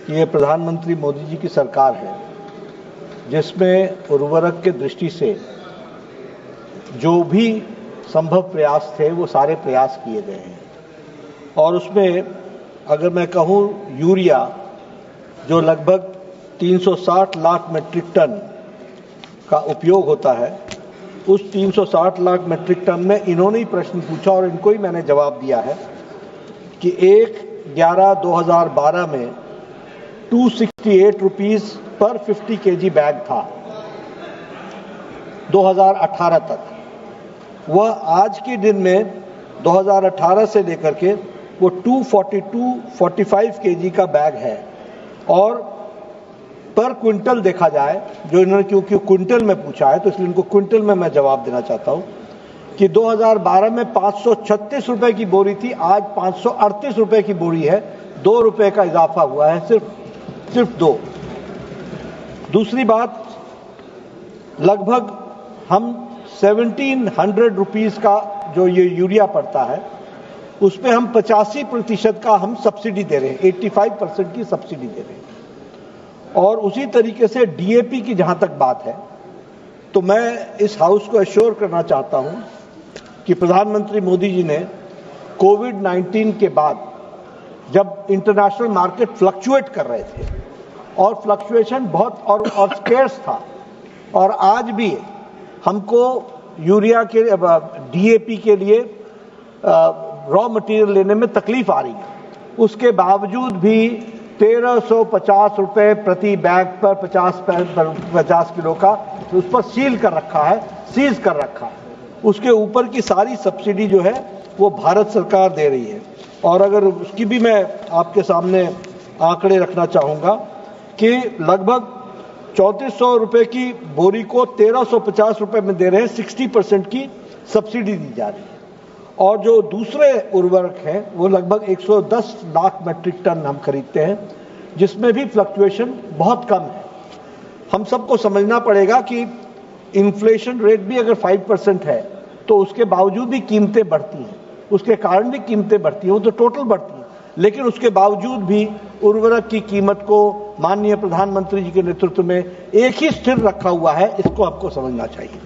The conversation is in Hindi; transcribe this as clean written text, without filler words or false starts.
कि ये प्रधानमंत्री मोदी जी की सरकार है जिसमें उर्वरक के दृष्टि से जो भी संभव प्रयास थे वो सारे प्रयास किए गए हैं। और उसमें अगर मैं कहूँ यूरिया जो लगभग 360 लाख मीट्रिक टन का उपयोग होता है, उस 360 लाख मीट्रिक टन में इन्होंने ही प्रश्न पूछा और इनको ही मैंने जवाब दिया है कि 1/11/2012 में 268 रुपीस पर 50 kg बैग था 2018 तक। वह आज के दिन में 2018 से लेकर के वो 245 kg का बैग है। और पर क्विंटल देखा जाए, जो इन्होंने क्योंकि क्विंटल में पूछा है तो इसलिए इनको क्विंटल में मैं जवाब देना चाहता हूं कि 2012 में 536 रुपए की बोरी थी, आज 538 रुपए की बोरी है। 2 रुपए का इजाफा हुआ है, सिर्फ 2। दूसरी बात, लगभग हम 1700 रुपीस का जो ये यूरिया पड़ता है उस पे हम 85% का हम सब्सिडी दे रहे हैं, 85% की सब्सिडी दे रहे हैं। और उसी तरीके से डीएपी की जहां तक बात है तो मैं इस हाउस को एश्योर करना चाहता हूं कि प्रधानमंत्री मोदी जी ने कोविड-19 के बाद जब इंटरनेशनल मार्केट फ्लक्चुएट कर रहे थे और फ्लक्चुएशन बहुत और स्केर्स था, और आज भी हमको यूरिया के डीएपी के लिए रॉ मटेरियल लेने में तकलीफ आ रही है, उसके बावजूद भी 1350 रुपए प्रति बैग पर 50 किलो का उस पर सीज कर रखा है। उसके ऊपर की सारी सब्सिडी जो है वो भारत सरकार दे रही है। और अगर उसकी भी मैं आपके सामने आंकड़े रखना चाहूंगा कि लगभग 3400 रुपए की बोरी को 1350 रुपए में दे रहे हैं, 60% की सब्सिडी दी जा रही है। और जो दूसरे उर्वरक हैं वो लगभग 110 लाख मीट्रिक टन हम खरीदते हैं, जिसमें भी फ्लक्चुएशन बहुत कम है। हम सबको समझना पड़ेगा कि इन्फ्लेशन रेट भी अगर 5% है तो उसके बावजूद भी कीमतें बढ़ती हैं, उसके कारण भी कीमतें बढ़ती हैं, वो तो टोटल बढ़ती हैं, लेकिन उसके बावजूद भी उर्वरक की कीमत को माननीय प्रधानमंत्री जी के नेतृत्व में एक ही स्थिर रखा हुआ है। इसको आपको समझना चाहिए।